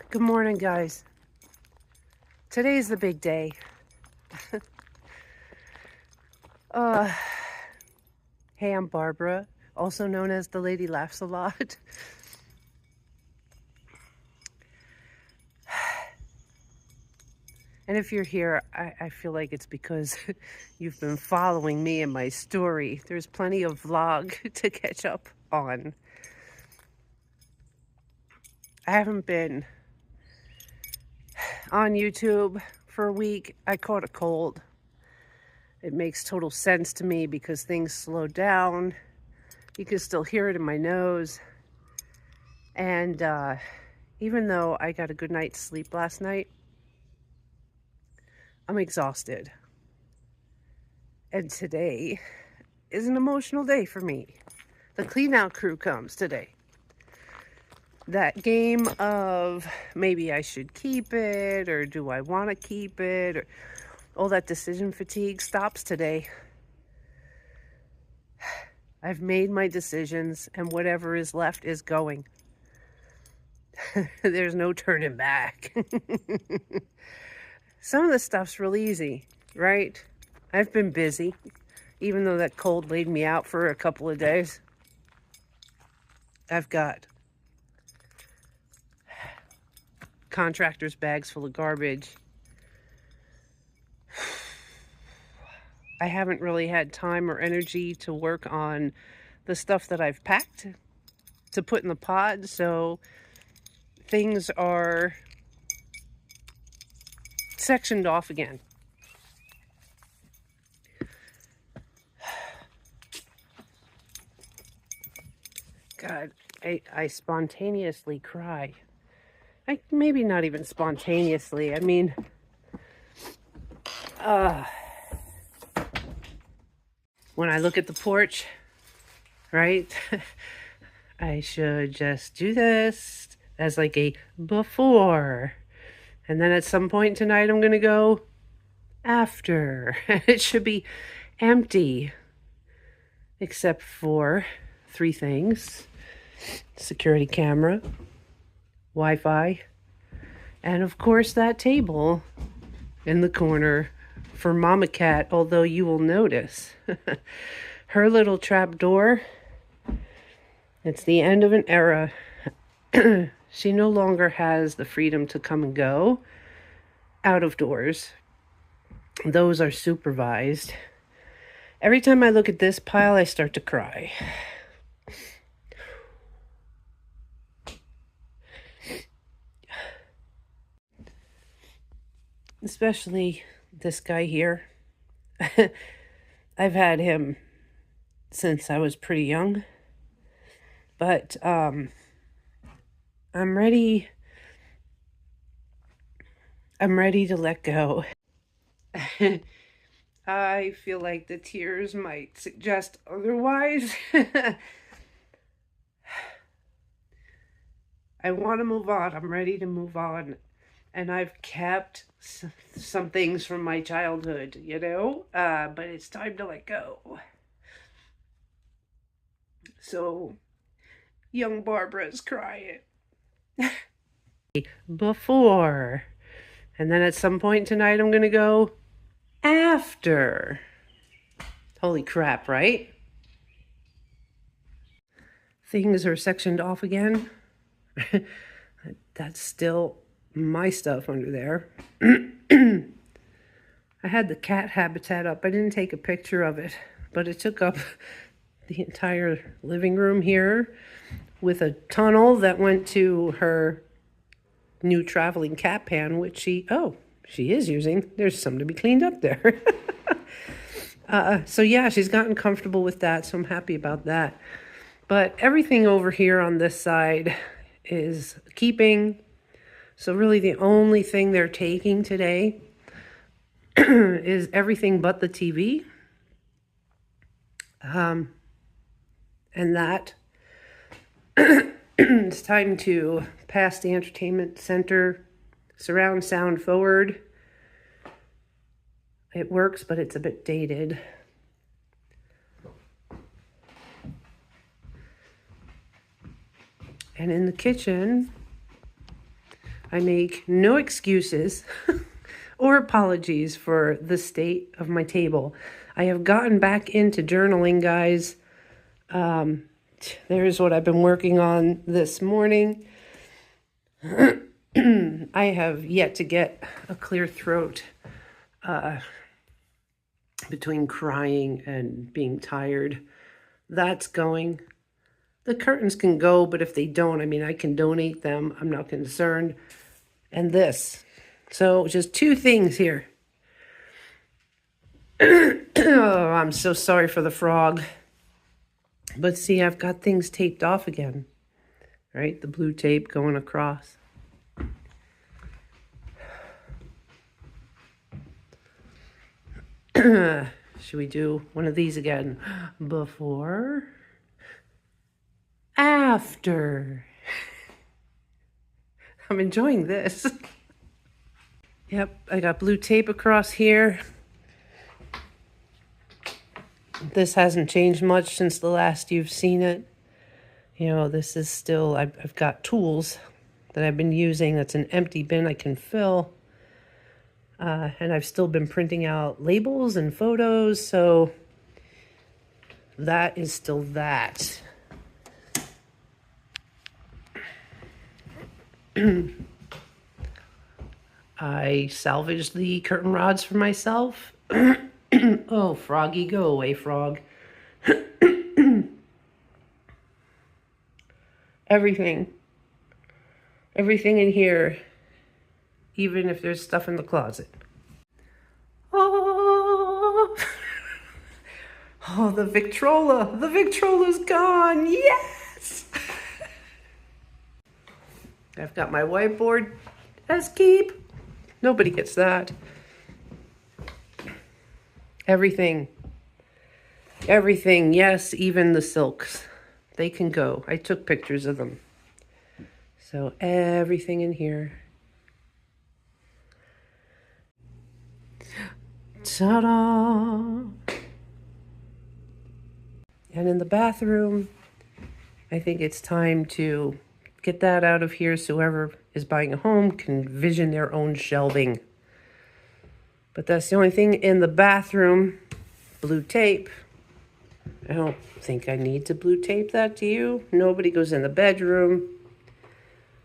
Good morning, guys. Today's the big day. uh, hey, I'm Barbara, also known as the Lady Laughs a Lot. And if you're here, I feel like it's because you've been following me and my story. There's plenty of vlog to catch up on. I haven't been on YouTube for a week. I caught a cold. It makes total sense to me because things slowed down. You can still hear it in my nose. And even though I got a good night's sleep last night, I'm exhausted. And today is an emotional day for me. The Cleanout crew comes today. That game of maybe I should keep it, or do I want to keep it, or all that decision fatigue stops today. I've made my decisions, and whatever is left is going. There's no turning back. Some of the stuff's real easy, right? I've been busy, even though that cold laid me out for a couple of days. I've got contractors' bags full of garbage. I haven't really had time or energy to work on the stuff that I've packed to put in the pod, so things are sectioned off again. God, I spontaneously cry. Maybe not even spontaneously. I mean, when I look at the porch, right? I should just do this as like a before. And then at some point tonight, I'm going to go after. It should be empty. Except for 3 things. Security camera, Wi-Fi, and of course that table in the corner for Mama Cat, although you will notice her little trap door, it's the end of an era. She no longer has the freedom to come and go out of doors. Those are supervised. Every time I look at this pile, I start to cry. Especially this guy here. I've had him since I was pretty young. But I'm ready to let go. I feel like the tears might suggest otherwise. I want to move on. I'm ready to move on. And I've kept some things from my childhood, you know? But it's time to let go. So, young Barbara's crying. Before. And then at some point tonight, I'm going to go after. Holy crap, right? Things are sectioned off again. That's still my stuff under there. I had the cat habitat up. I didn't take a picture of it, but it took up the entire living room here with a tunnel that went to her new traveling cat pan, which she is using. There's some to be cleaned up there. So yeah, she's gotten comfortable with that, so I'm happy about that. But everything over here on this side is keeping. So really the only thing they're taking today is everything but the TV. And that it's time to pass the entertainment center surround sound forward. It works, but it's a bit dated. And in the kitchen, I make no excuses or apologies for the state of my table. I have gotten back into journaling, guys. There's what I've been working on this morning. I have yet to get a clear throat between crying and being tired. That's going. The curtains can go, but if they don't, I mean, I can donate them. I'm not concerned. And this. So just two things here. Oh, I'm so sorry for the frog. But see, I've got things taped off again. Right? The blue tape going across. Should we do one of these again? Before, after. I'm enjoying this. Yep, I got blue tape across here. This hasn't changed much since the last you've seen it. You know, this is still, I've got tools that I've been using. That's an empty bin I can fill. And I've still been printing out labels and photos, so that is still that. I salvaged the curtain rods for myself. Oh, froggy, go away, frog. Everything in here, even if there's stuff in the closet. Oh, oh, the Victrola. The Victrola's gone. Yes. I've got my whiteboard as keep. Nobody gets that. Everything. Everything. Yes, even the silks. They can go. I took pictures of them. So everything in here. Ta-da! And in the bathroom, I think it's time to get that out of here so whoever is buying a home can vision their own shelving. But that's the only thing in the bathroom. Blue tape. I don't think I need to blue tape that, do you? Nobody goes in the bedroom.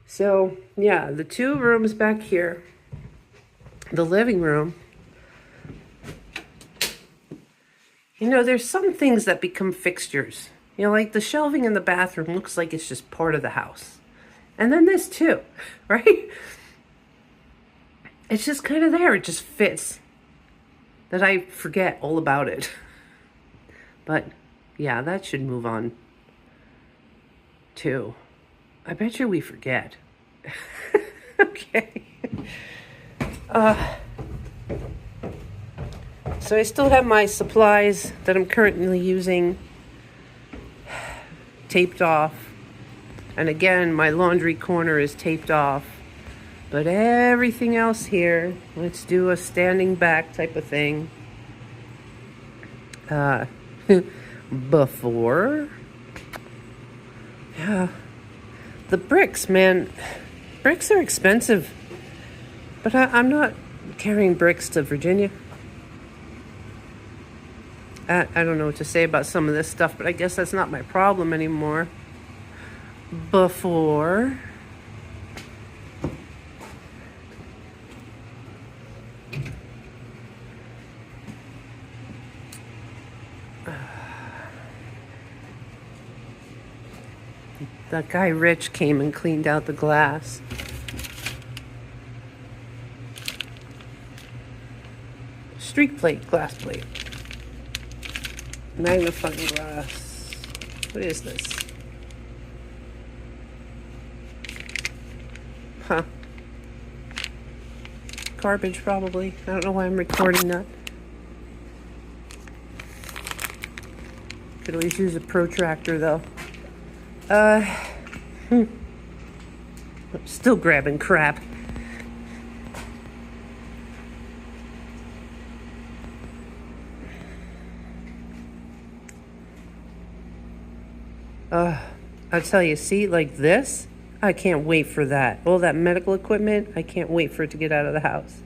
So, yeah, the two rooms back here. The living room. You know, there's some things that become fixtures. You know, like the shelving in the bathroom looks like it's just part of the house. And then this too, right? It's just kind of there. It just fits. That I forget all about it. But, yeah, that should move on, too. I bet you we forget. Okay. So I still have my supplies that I'm currently using taped off. And again, my laundry corner is taped off. But everything else here, let's do a standing back type of thing. Before. Yeah. The bricks, man. Bricks are expensive. But I'm not carrying bricks to Virginia. I don't know what to say about some of this stuff, but I guess that's not my problem anymore. Before. That guy Rich came and cleaned out the glass. Streak plate, glass plate. Magnifying glass. What is this? Huh. Garbage, probably. I don't know why I'm recording that. Could always use a protractor, though. Still grabbing crap. I tell you, see, like this, I can't wait for that. All that medical equipment, I can't wait for it to get out of the house.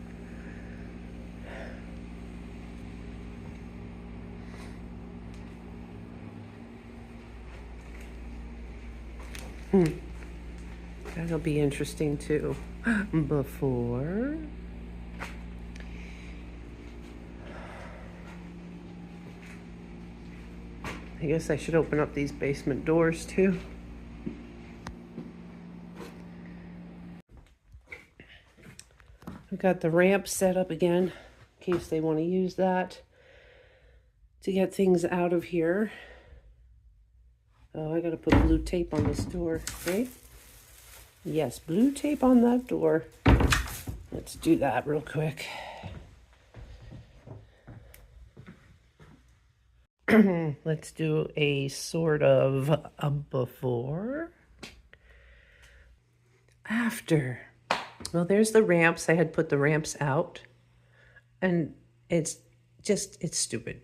That'll be interesting too. Before. I guess I should open up these basement doors too. I've got the ramp set up again in case they want to use that to get things out of here. Oh, I gotta put blue tape on this door, right? Yes, blue tape on that door. Let's do that real quick. Let's do a sort of a before, after. Well, there's the ramps. I had put the ramps out, and it's stupid.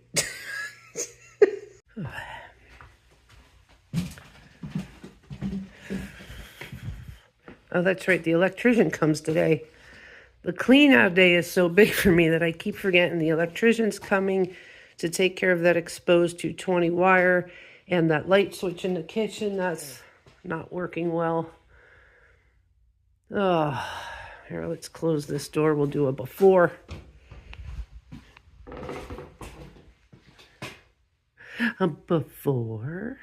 Oh, that's right. The electrician comes today. The clean-out day is so big for me that I keep forgetting the electrician's coming to take care of that exposed 220 wire and that light switch in the kitchen. That's not working well. Oh, here, let's close this door. We'll do a before. A before.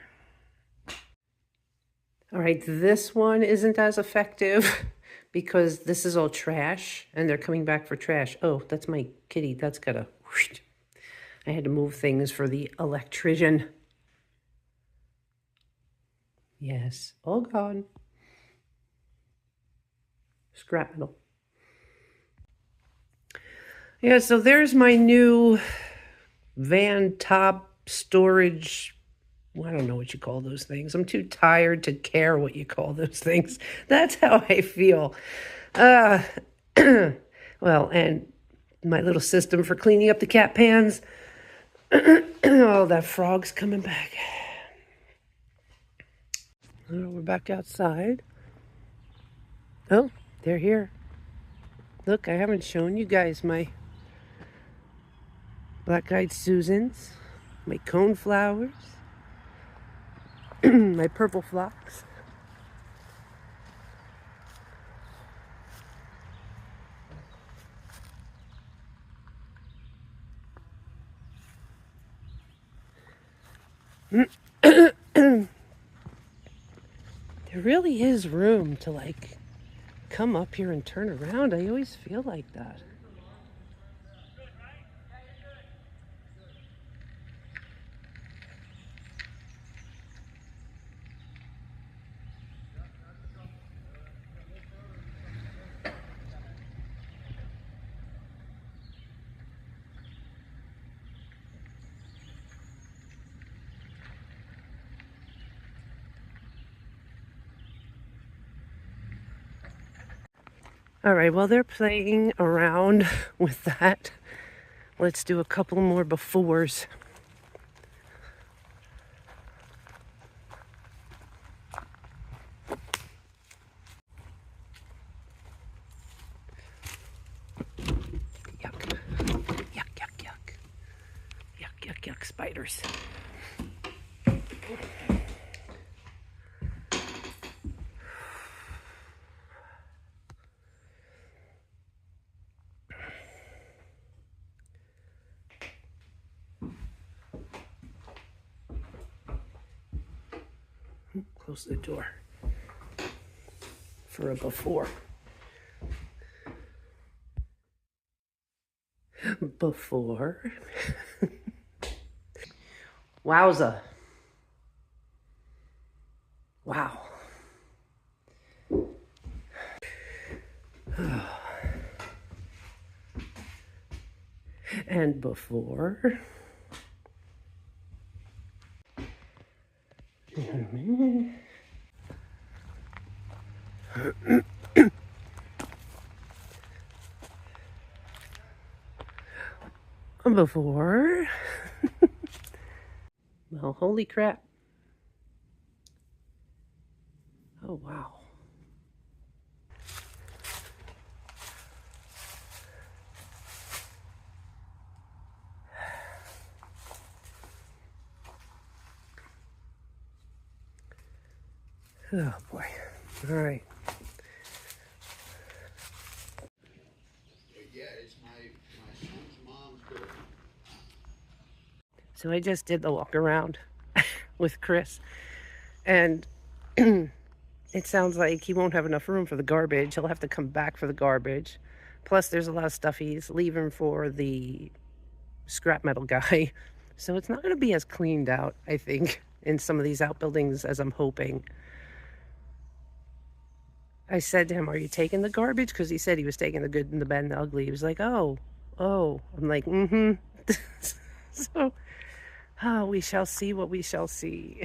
All right, this one isn't as effective because this is all trash and they're coming back for trash. Oh, that's my kitty. That's gotta... I had to move things for the electrician. Yes, all gone. Scrap metal. Yeah, so there's my new van top storage. I don't know what you call those things. I'm too tired to care what you call those things. That's how I feel. Well, and my little system for cleaning up the cat pans. Oh, that frog's coming back. Oh, we're back outside. Oh, they're here. Look, I haven't shown you guys my black-eyed Susans, my cone flowers, my purple phlox. There really is room to like come up here and turn around. I always feel like that. All right, while they're playing around with that, let's do a couple more befores. Yuck. Yuck, yuck, yuck. Yuck, yuck, yuck, spiders. Close the door for a before. Before. Wowza. Wow. And before. Before. Well, holy crap. Oh, wow. Oh boy. All right. Yeah, it's my son's mom's door. So I just did the walk around with Chris, and it sounds like he won't have enough room for the garbage. He'll have to come back for the garbage. Plus, there's a lot of stuff he's leaving for the scrap metal guy. So it's not going to be as cleaned out, I think, in some of these outbuildings as I'm hoping. I said to him, "Are you taking the garbage?" Because he said he was taking the good and the bad and the ugly. He was like, oh. I'm like, mm-hmm. So, we shall see what we shall see.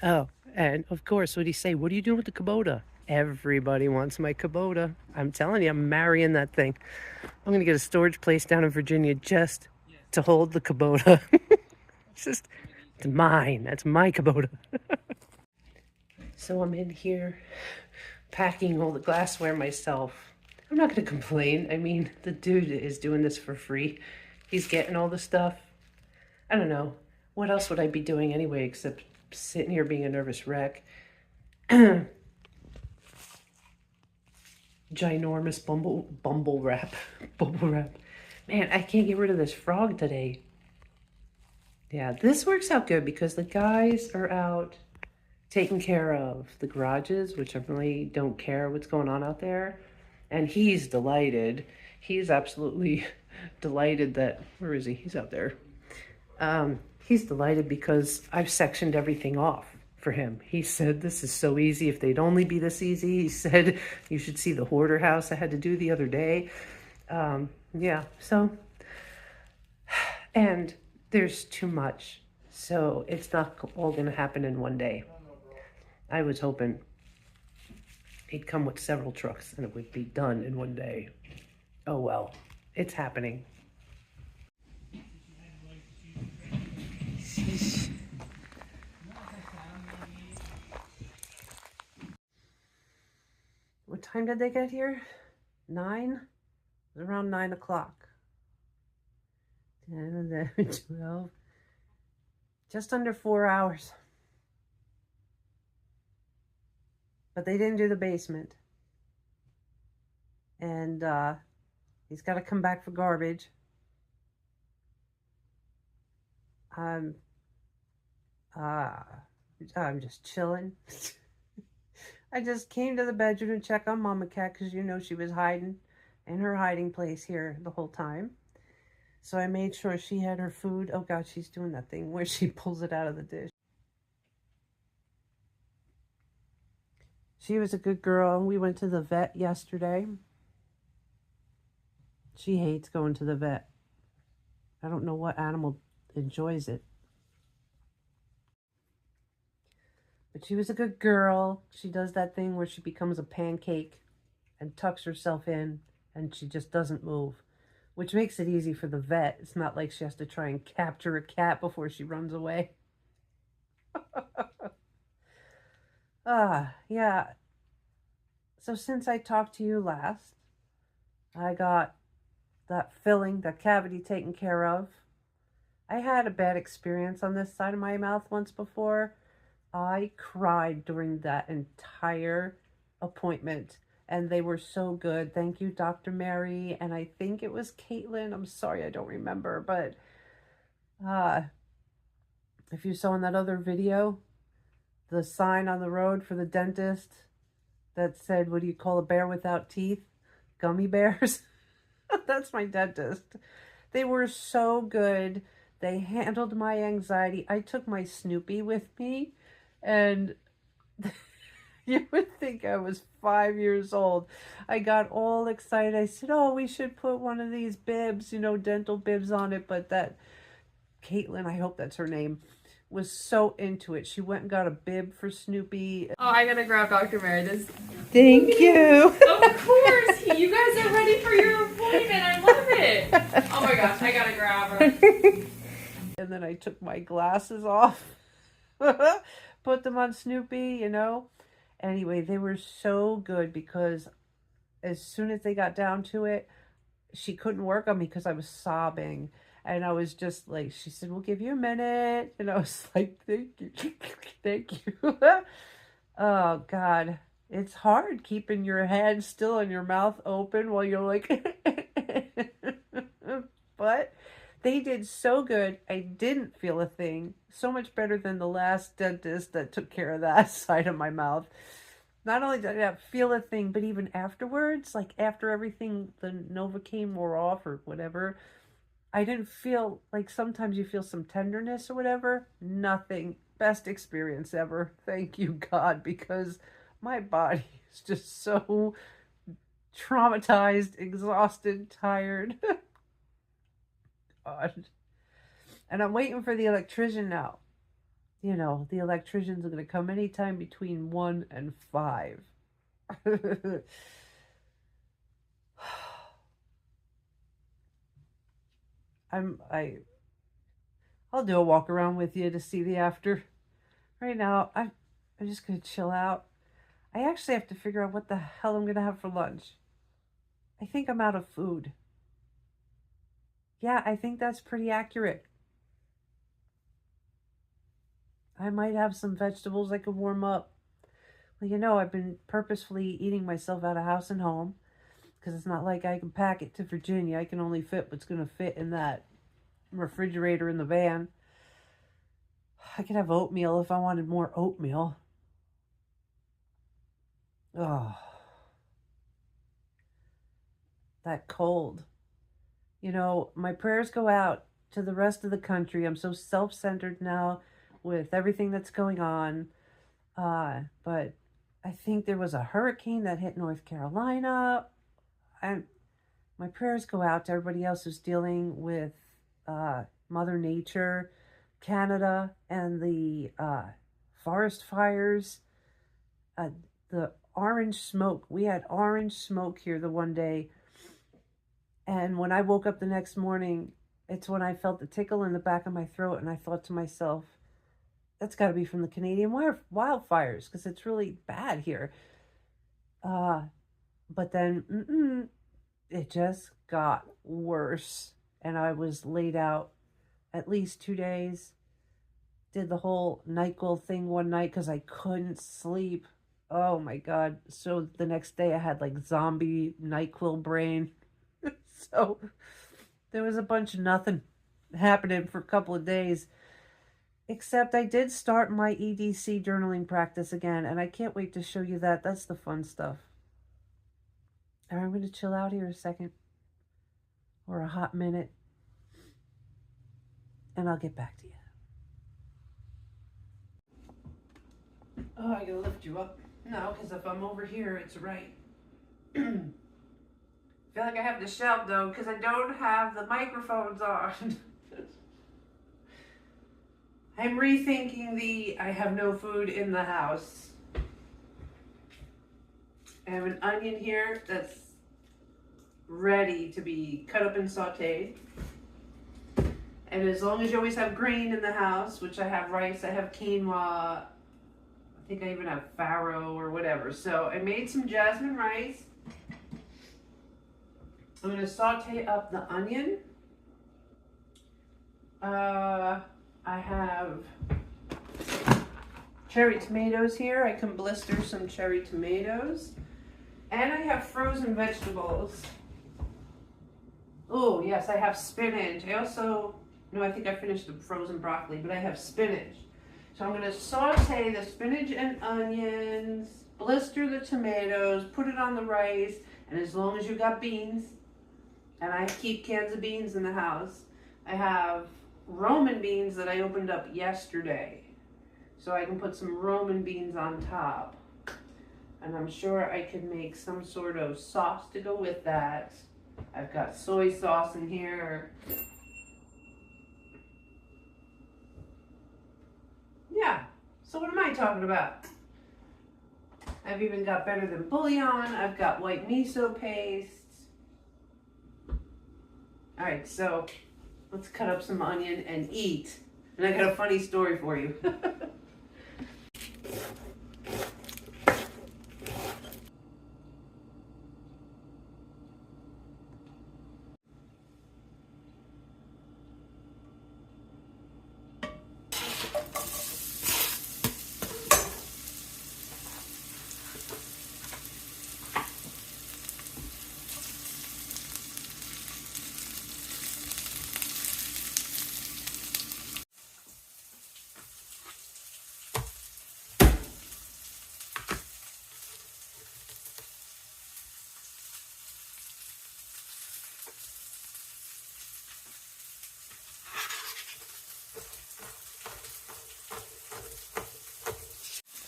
Oh, and of course, what did he say? What are you doing with the Kubota? Everybody wants my Kubota. I'm telling you, I'm marrying that thing. I'm going to get a storage place down in Virginia just to hold the Kubota. It's mine. That's my Kubota. So I'm in here packing all the glassware myself. I'm not going to complain. I mean, the dude is doing this for free. He's getting all the stuff. I don't know. What else would I be doing anyway except sitting here being a nervous wreck? Ginormous bumble wrap. Bubble wrap. Man, I can't get rid of this frog today. Yeah, this works out good because the guys are out taking care of the garages, which I really don't care what's going on out there. And he's delighted. He's absolutely delighted that, where is he? He's out there. He's delighted because I've sectioned everything off for him. He said, this is so easy. If they'd only be this easy, he said, you should see the hoarder house I had to do the other day. Yeah, so, and there's too much. So it's not all going to happen in one day. I was hoping he'd come with several trucks and it would be done in one day. Oh well, it's happening. What time did they get here? 9? It was around 9 o'clock. 10, 11, 12. Just under 4 hours. But they didn't do the basement. And he's got to come back for garbage. I'm just chilling. I just came to the bedroom to check on Mama Cat because you know she was hiding in her hiding place here the whole time. So I made sure she had her food. Oh God, she's doing that thing where she pulls it out of the dish. She was a good girl. We went to the vet yesterday. She hates going to the vet. I don't know what animal enjoys it. But she was a good girl. She does that thing where she becomes a pancake and tucks herself in and she just doesn't move, which makes it easy for the vet. It's not like she has to try and capture a cat before she runs away. Yeah. So since I talked to you last, I got that filling, that cavity taken care of. I had a bad experience on this side of my mouth once before. I cried during that entire appointment, and they were so good. Thank you, Dr. Mary, and I think it was Caitlin. I'm sorry, I don't remember, but if you saw in that other video, the sign on the road for the dentist that said, what do you call a bear without teeth? Gummy bears. That's my dentist. They were so good. They handled my anxiety. I took my Snoopy with me, and you would think I was 5 years old. I got all excited. I said, oh, we should put one of these bibs, you know, dental bibs on it. But that Caitlin, I hope that's her name, was so into it. She went and got a bib for Snoopy. Oh, I gotta grab Dr. Meredith. Thank you. Of course! You guys are ready for your appointment. I love it. Oh my gosh, I gotta grab her. And then I took my glasses off, put them on Snoopy, you know. Anyway, they were so good because as soon as they got down to it, she couldn't work on me because I was sobbing. And I was just like, she said, we'll give you a minute. And I was like, thank you. Thank you. Oh God, it's hard keeping your head still and your mouth open while you're like, but they did so good. I didn't feel a thing. So much better than the last dentist that took care of that side of my mouth. Not only did I not feel a thing, but even afterwards, like after everything, the Novocaine wore off or whatever, I didn't feel like sometimes you feel some tenderness or whatever. Nothing. Best experience ever. Thank you, God, because my body is just so traumatized, exhausted, tired. God. And I'm waiting for the electrician now. You know, the electricians are going to come anytime between 1 and 5. I I'll do a walk around with you to see the after. Right now, I'm just gonna chill out. I actually have to figure out what the hell I'm gonna have for lunch. I think I'm out of food. Yeah, I think that's pretty accurate. I might have some vegetables I could warm up. Well, you know, I've been purposefully eating myself out of house and home because it's not like I can pack it to Virginia. I can only fit what's gonna fit in that refrigerator in the van. I could have oatmeal if I wanted more oatmeal. Oh, that cold. You know, my prayers go out to the rest of the country. I'm so self-centered now with everything that's going on. But I think there was a hurricane that hit North Carolina. And my prayers go out to everybody else who's dealing with Mother Nature, Canada, and the forest fires. The orange smoke. We had orange smoke here the one day. And when I woke up the next morning, it's when I felt the tickle in the back of my throat, and I thought to myself, that's got to be from the Canadian wildfires, because it's really bad here. But then it just got worse, and I was laid out at least 2 days. Did the whole NyQuil thing one night because I couldn't sleep. Oh my God. So the next day I had like zombie NyQuil brain. So there was a bunch of nothing happening for a couple of days. Except I did start my EDC journaling practice again, and I can't wait to show you that. That's the fun stuff. All right, I'm going to chill out here a second, or a hot minute, and I'll get back to you. Oh, I gotta lift you up. No, because if I'm over here, it's right. I feel like I have to shout though, because I don't have the microphones on. I'm rethinking I have no food in the house. I have an onion here that's ready to be cut up and sauteed. And as long as you always have grain in the house, which I have rice, I have quinoa, I think I even have farro or whatever. So I made some jasmine rice. I'm going to saute up the onion. I have cherry tomatoes here. I can blister some cherry tomatoes. And I have frozen vegetables. Oh, yes, I have spinach. I think I finished the frozen broccoli, but I have spinach. So I'm going to saute the spinach and onions, blister the tomatoes, put it on the rice, and as long as you got beans, and I keep cans of beans in the house, I have Roman beans that I opened up yesterday. So I can put some Roman beans on top. And I'm sure I could make some sort of sauce to go with that. I've got soy sauce in here. Yeah, so what am I talking about? I've even got better than bouillon. I've got white miso paste. All right, so let's cut up some onion and eat. And I got a funny story for you.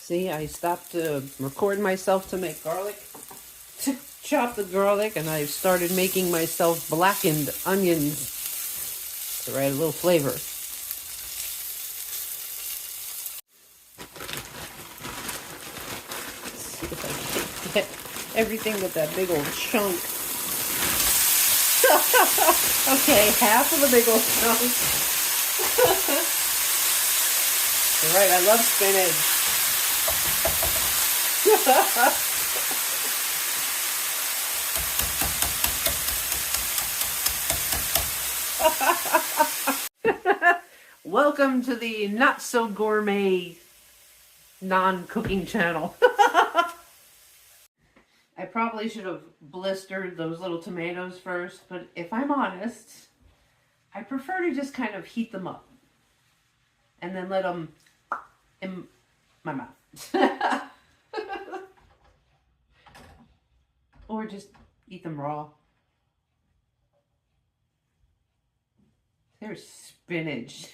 See, I stopped to record myself to make garlic, to chop the garlic, and I've started making myself blackened onions to add a little flavor. Let's see if I can get everything with that big old chunk. Okay, half of the big old chunk. You're right, I love spinach. Welcome to the not so gourmet non-cooking channel. I probably should have blistered those little tomatoes first, but if I'm honest, I prefer to just kind of heat them up and then let them in my mouth. Or just eat them raw. There's spinach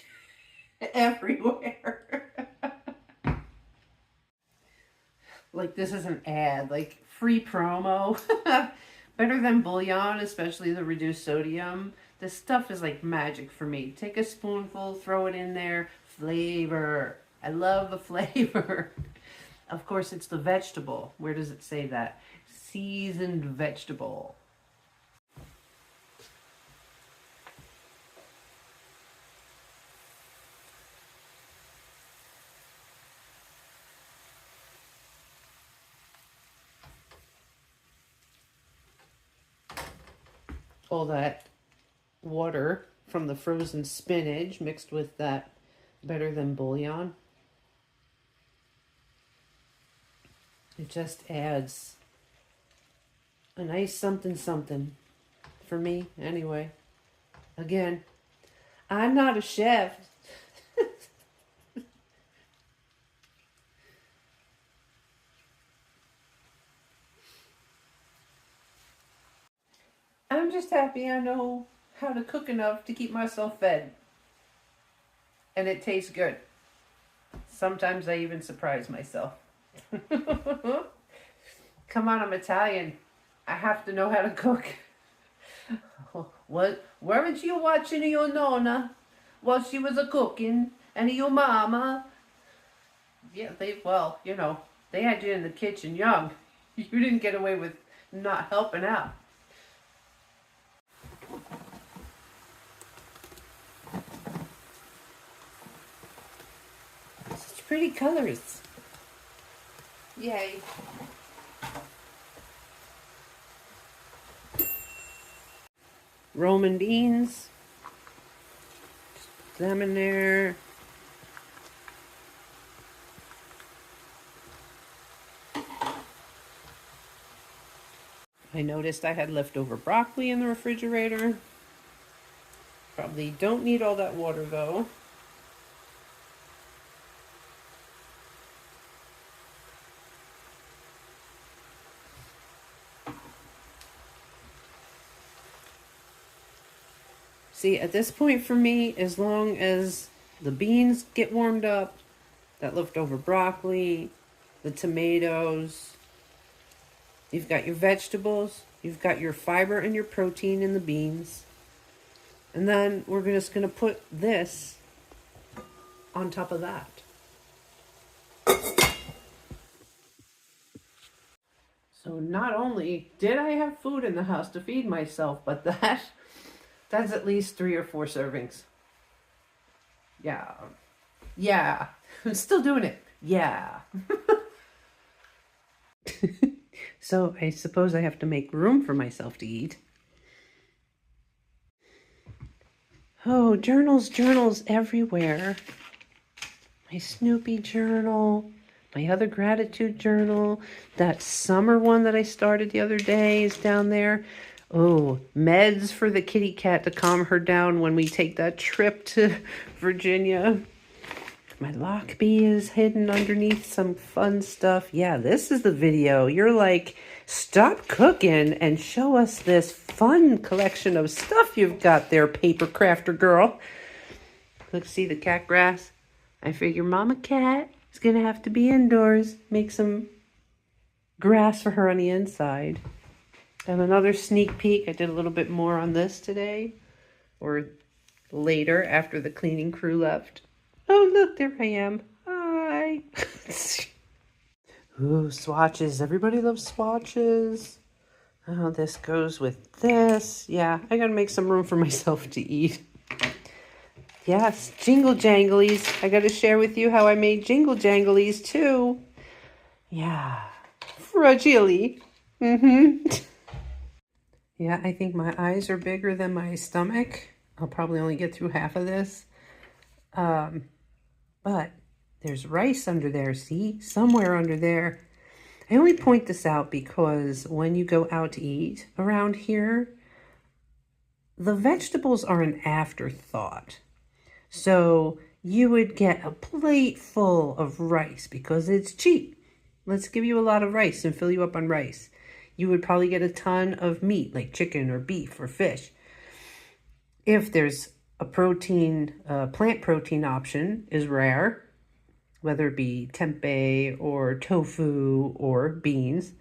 everywhere. Like this is an ad, like free promo. Better than bouillon, especially the reduced sodium. This stuff is like magic for me. Take a spoonful, throw it in there, flavor. I love the flavor. Of course, it's the vegetable. Where does it say that? Seasoned vegetable. All that water from the frozen spinach mixed with that better than bouillon. It just adds a nice something something for me anyway. Again, I'm not a chef. I'm just happy I know how to cook enough to keep myself fed. And it tastes good. Sometimes I even surprise myself. Come on, I'm Italian. I have to know how to cook. What? Weren't you watching your nonna while she was a cooking? And your mama? Yeah, well, you know, they had you in the kitchen young. You didn't get away with not helping out. Such pretty colors. Yay. Roman beans. Just put them in there. I noticed I had leftover broccoli in the refrigerator. Probably don't need all that water though. See, at this point for me, as long as the beans get warmed up, that leftover broccoli, the tomatoes, you've got your vegetables, you've got your fiber and your protein in the beans. And then we're just going to put this on top of that. So not only did I have food in the house to feed myself, but that's at least 3 or 4 servings. Yeah. Yeah. I'm still doing it. Yeah. So I suppose I have to make room for myself to eat. Oh, journals everywhere. My Snoopy journal, my other gratitude journal, that summer one that I started the other day is down there. Oh, meds for the kitty cat to calm her down when we take that trip to Virginia. My lock bee is hidden underneath some fun stuff. Yeah, this is the video. You're like, stop cooking and show us this fun collection of stuff you've got there, paper crafter girl. Let's see the cat grass. I figure mama cat He's going to have to be indoors. Make some grass for her on the inside. And another sneak peek. I did a little bit more on this today. Or later after the cleaning crew left. Oh, look, there I am. Hi. Ooh, swatches. Everybody loves swatches. Oh, this goes with this. Yeah, I gotta make some room for myself to eat. Yes, jingle janglies. I gotta share with you how I made jingle janglies too. Yeah, fragile. Yeah, I think my eyes are bigger than my stomach. I'll probably only get through half of this. But there's rice under there, see? Somewhere under there. I only point this out because when you go out to eat around here, the vegetables are an afterthought. So you would get a plate full of rice because it's cheap. Let's give you a lot of rice and fill you up on rice. You would probably get a ton of meat like chicken or beef or fish. If there's a protein, plant protein option is rare, whether it be tempeh or tofu or beans.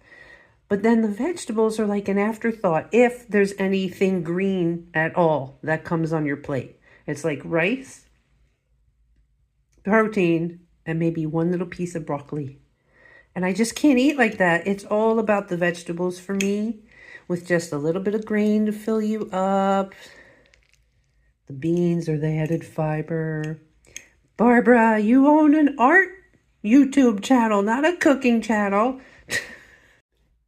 But then the vegetables are like an afterthought if there's anything green at all that comes on your plate. It's like rice, protein, and maybe one little piece of broccoli. And I just can't eat like that. It's all about the vegetables for me, with just a little bit of grain to fill you up. The beans are the added fiber. Barbara, you own an art YouTube channel, not a cooking channel.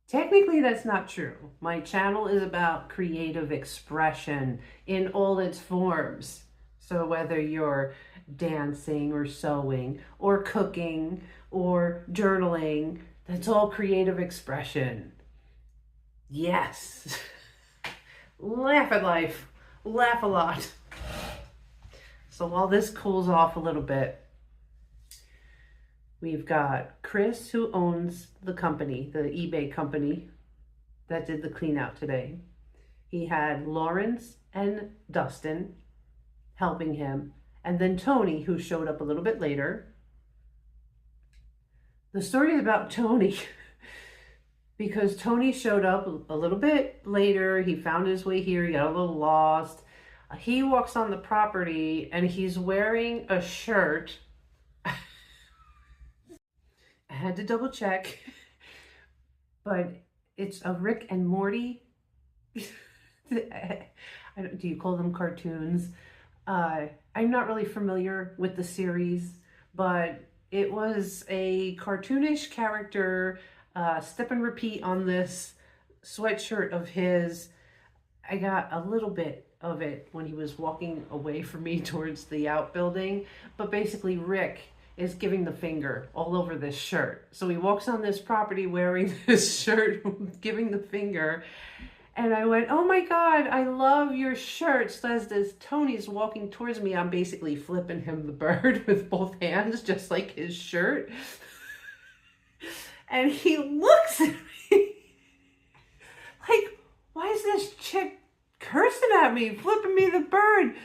Technically, that's not true. My channel is about creative expression in all its forms. So whether you're dancing or sewing or cooking or journaling, that's all creative expression. Yes. Laugh at life. Laugh a lot. So while this cools off a little bit, we've got Chris, who owns the company, the eBay company that did the clean out today. He had Lawrence and Dustin helping him, and then Tony, who showed up a little bit later. The story is about Tony because Tony showed up a little bit later. He found his way here. He got a little lost. He walks on the property and he's wearing a shirt. I had to double check, but it's a Rick and Morty. Do you call them cartoons? I'm not really familiar with the series, but it was a cartoonish character, step and repeat on this sweatshirt of his. I got a little bit of it when he was walking away from me towards the outbuilding, but basically Rick is giving the finger all over this shirt. So he walks on this property wearing this shirt, giving the finger. And I went, oh my God, I love your shirt. So as Tony's walking towards me, I'm basically flipping him the bird with both hands, just like his shirt. And he looks at me like, why is this chick cursing at me, flipping me the bird?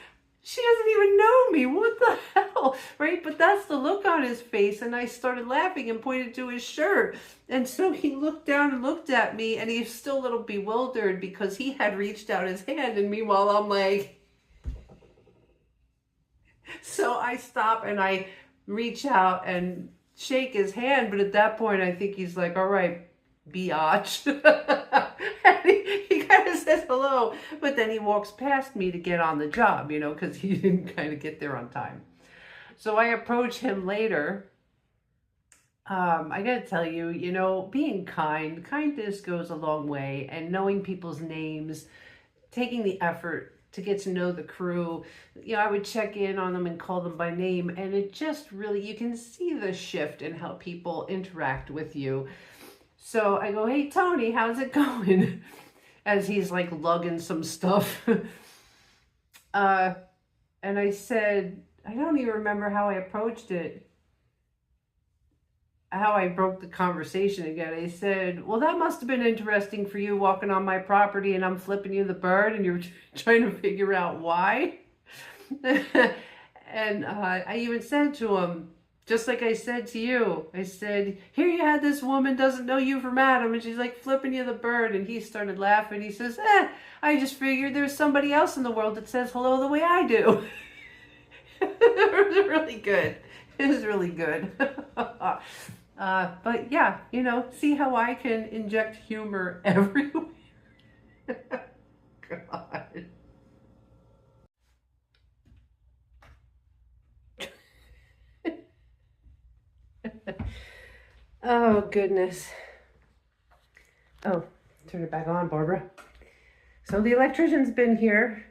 She doesn't even know me. What the hell? Right? But that's the look on his face. And I started laughing and pointed to his shirt. And so he looked down and looked at me, and he's still a little bewildered because he had reached out his hand. And meanwhile, I'm like, so I stop and I reach out and shake his hand. But at that point, I think he's like, all right, biatch. And he kind of says hello, but then he walks past me to get on the job, you know, because he didn't kind of get there on time. So I approach him later. I gotta tell you, you know, being kindness goes a long way, and knowing people's names, taking the effort to get to know the crew. You know, I would check in on them and call them by name, and it just really, you can see the shift in how people interact with you. So I go, hey, Tony, how's it going? As he's like lugging some stuff. And I said, I don't even remember how I approached it, how I broke the conversation again. I said, well, that must have been interesting for you walking on my property and I'm flipping you the bird and you're trying to figure out why. And I even said to him, Just like I said to you, I said, here you had this woman doesn't know you from Adam, and she's like flipping you the bird, and he started laughing. He says, I just figured there's somebody else in the world that says hello the way I do. It was really good. It was really good. But yeah, you know, see how I can inject humor everywhere. God. Oh, goodness. Oh, turn it back on, Barbara. So the electrician's been here.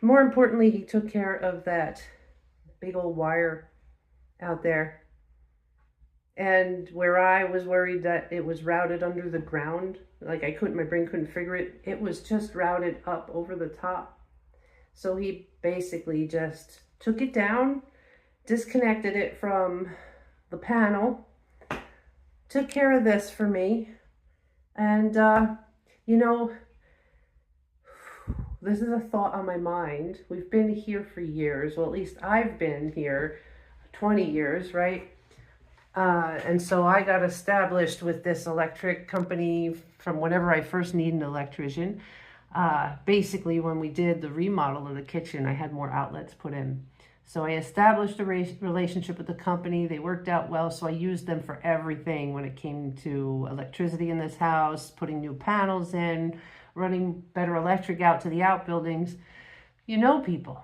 More importantly, he took care of that big old wire out there. And where I was worried that it was routed under the ground, like my brain couldn't figure it, it was just routed up over the top. So he basically just took it down, disconnected it from the panel, took care of this for me. And, you know, this is a thought on my mind. We've been here for years. Well, at least I've been here 20 years, right? And so I got established with this electric company from whenever I first needed an electrician. Basically, when we did the remodel of the kitchen, I had more outlets put in. So I established a relationship with the company. They worked out well, so I used them for everything when it came to electricity in this house, putting new panels in, running better electric out to the outbuildings. You know people.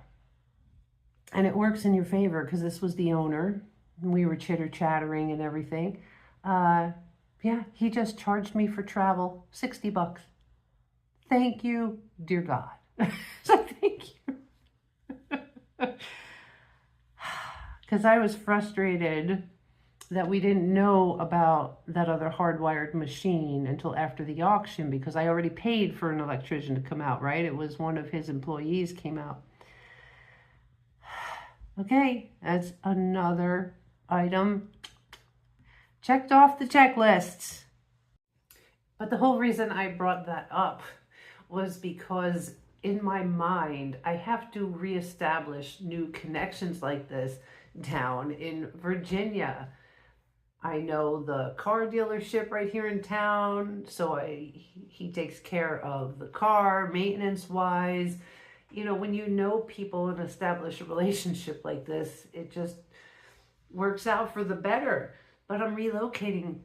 And it works in your favor because this was the owner. And we were chitter-chattering and everything. Yeah, he just charged me for travel, $60. Thank you, dear God. So thank you. Because I was frustrated that we didn't know about that other hardwired machine until after the auction, because I already paid for an electrician to come out, right? It was one of his employees came out. Okay, that's another item checked off the checklists. But the whole reason I brought that up was because in my mind, I have to reestablish new connections like this down in Virginia. I know the car dealership right here in town, so he takes care of the car maintenance wise. You know, when you know people and establish a relationship like this, it just works out for the better. But I'm relocating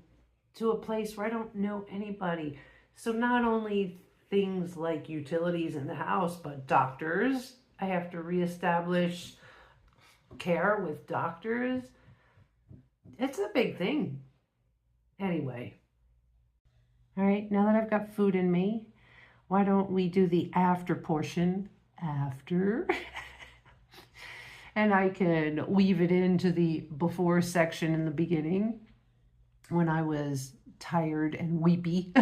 to a place where I don't know anybody. So not only things like utilities in the house, but doctors. I have to reestablish care with doctors. It's a big thing. Anyway. All right, now that I've got food in me, why don't we do the after portion after? And I can weave it into the before section in the beginning when I was tired and weepy.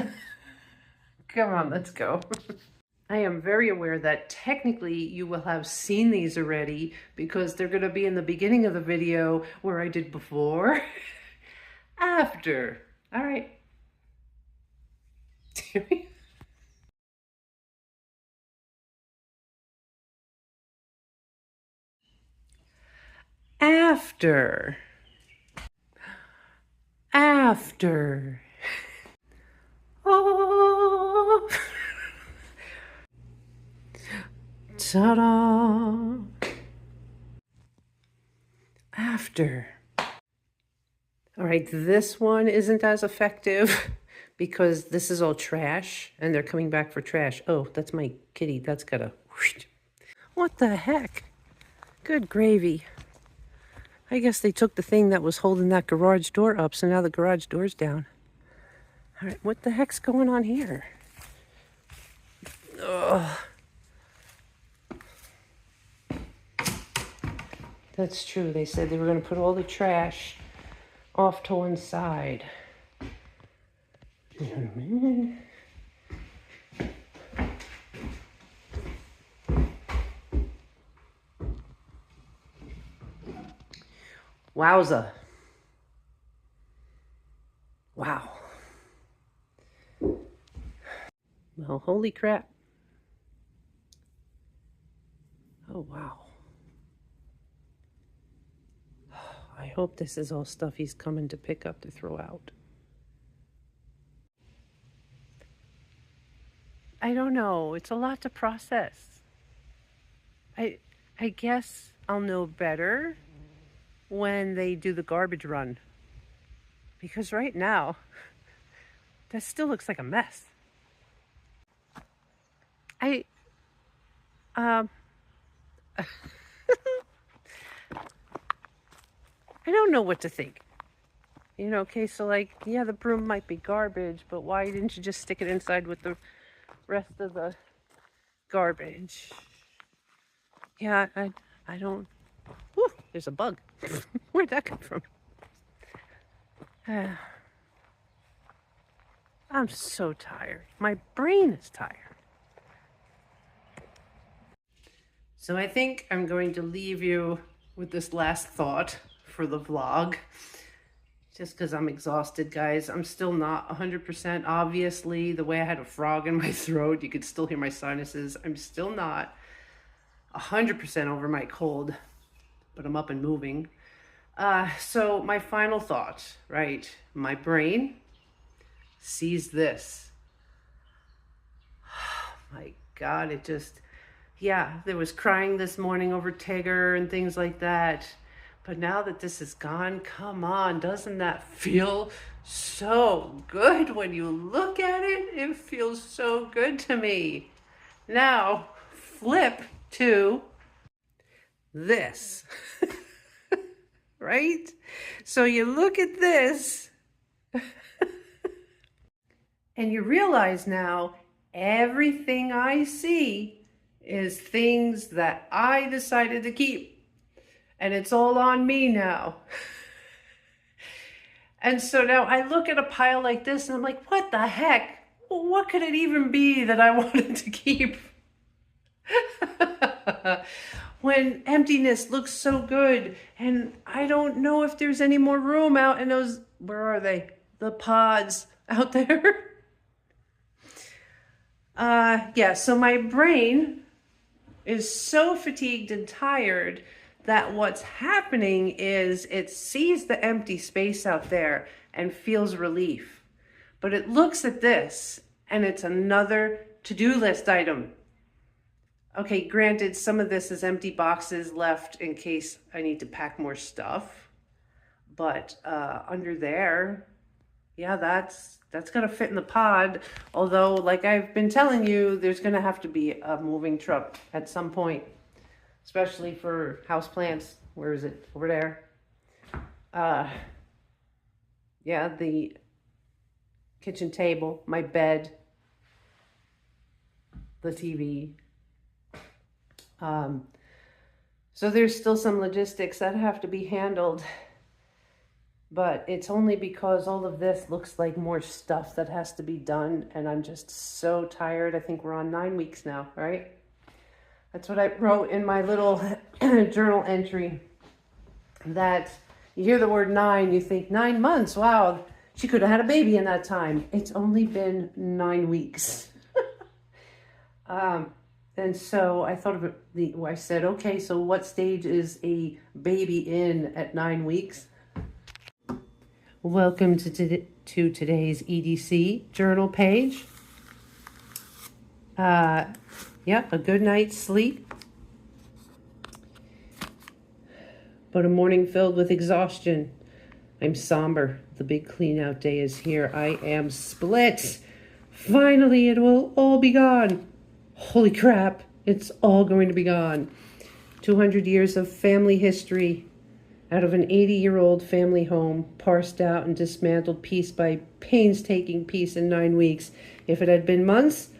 Come on, let's go. I am very aware that technically you will have seen these already because they're going to be in the beginning of the video where I did before, after. All right. After. After. Oh. Ta-da. After. All right, this one isn't as effective because this is all trash and they're coming back for trash. Oh, that's my kitty. That's gotta... What the heck? Good gravy. I guess they took the thing that was holding that garage door up, so now the garage door's down. All right, what the heck's going on here? Ugh. That's true. They said they were going to put all the trash off to one side. Wowza. Wow. Well, holy crap. Oh, wow. I hope this is all stuff he's coming to pick up to throw out. I don't know. It's a lot to process. I guess I'll know better when they do the garbage run. Because right now, that still looks like a mess. I don't know what to think. You know, okay, so like, yeah, the broom might be garbage, but why didn't you just stick it inside with the rest of the garbage? Yeah, I don't. Whew, there's a bug. Where'd that come from? I'm so tired. My brain is tired. So I think I'm going to leave you with this last thought for the vlog. Just because I'm exhausted, guys. I'm still not 100%. Obviously, the way I had a frog in my throat, you could still hear my sinuses. I'm still not 100% over my cold, but I'm up and moving. So my final thought, right? My brain sees this. Oh my God, it just, yeah, there was crying this morning over Tigger and things like that. But now that this is gone, come on, doesn't that feel so good when you look at it? It feels so good to me. Now, flip to this, right? So you look at this and you realize now everything I see is things that I decided to keep. And it's all on me now. And so now I look at a pile like this and I'm like, what the heck? What could it even be that I wanted to keep? When emptiness looks so good and I don't know if there's any more room out in those, where are they? The pods out there. Yeah, so my brain is so fatigued and tired that what's happening is it sees the empty space out there and feels relief. But it looks at this and it's another to-do list item. Okay, granted, some of this is empty boxes left in case I need to pack more stuff. But under there, yeah, that's gonna fit in the pod. Although, like I've been telling you, there's gonna have to be a moving truck at some point. Especially for house plants. Where is it? Over there. Yeah, the kitchen table, my bed, the TV. So there's still some logistics that have to be handled. But it's only because all of this looks like more stuff that has to be done. And I'm just so tired. I think we're on 9 weeks now, right? That's what I wrote in my little journal entry, that you hear the word 9, you think 9 months. Wow, she could have had a baby in that time. It's only been 9 weeks. And so I thought of it, I said, okay, so what stage is a baby in at 9 weeks? Welcome to today's EDC journal page. Yeah, a good night's sleep, but a morning filled with exhaustion. I'm somber. The big clean out day is here. I am split. Finally, it will all be gone. Holy crap, it's all going to be gone. 200 years of family history out of an 80-year-old family home, parsed out and dismantled piece by painstaking piece in 9 weeks. If it had been months,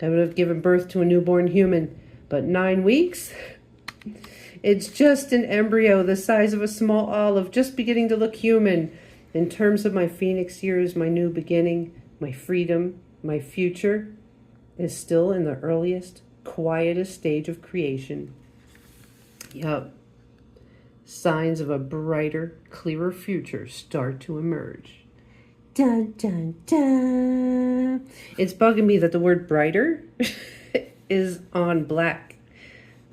I would have given birth to a newborn human, but 9 weeks? It's just an embryo the size of a small olive, just beginning to look human. In terms of my phoenix years, my new beginning, my freedom, my future is still in the earliest, quietest stage of creation. Yup. Signs of a brighter, clearer future start to emerge. Dun, dun, dun. It's bugging me that the word brighter is on black,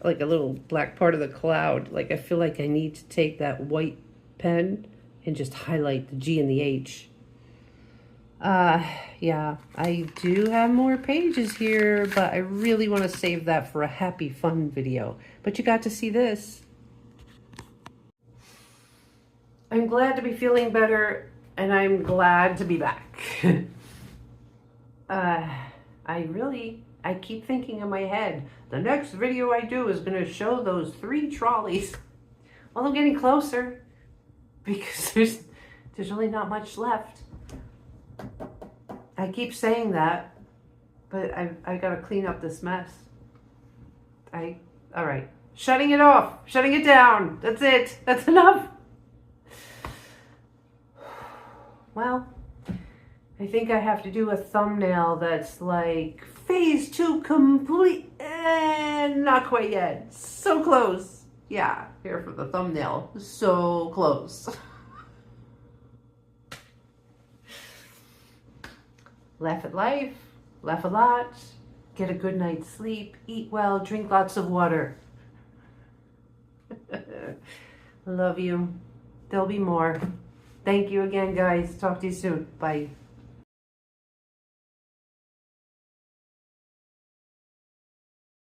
like a little black part of the cloud. Like I feel like I need to take that white pen and just highlight the G and the H. Yeah, I do have more pages here, but I really want to save that for a happy fun video. But you got to see this. I'm glad to be feeling better, and I'm glad to be back. I keep thinking in my head, the next video I do is going to show those 3 trolleys. Well, I'm getting closer because there's really not much left. I keep saying that, but I got to clean up this mess. All right, shutting it off, shutting it down. That's it. That's enough. Well, I think I have to do a thumbnail that's like phase 2 complete, and not quite yet. So close. Yeah, here for the thumbnail. So close. Laugh at life, laugh a lot, get a good night's sleep, eat well, drink lots of water. Love you. There'll be more. Thank you again, guys. Talk to you soon. Bye.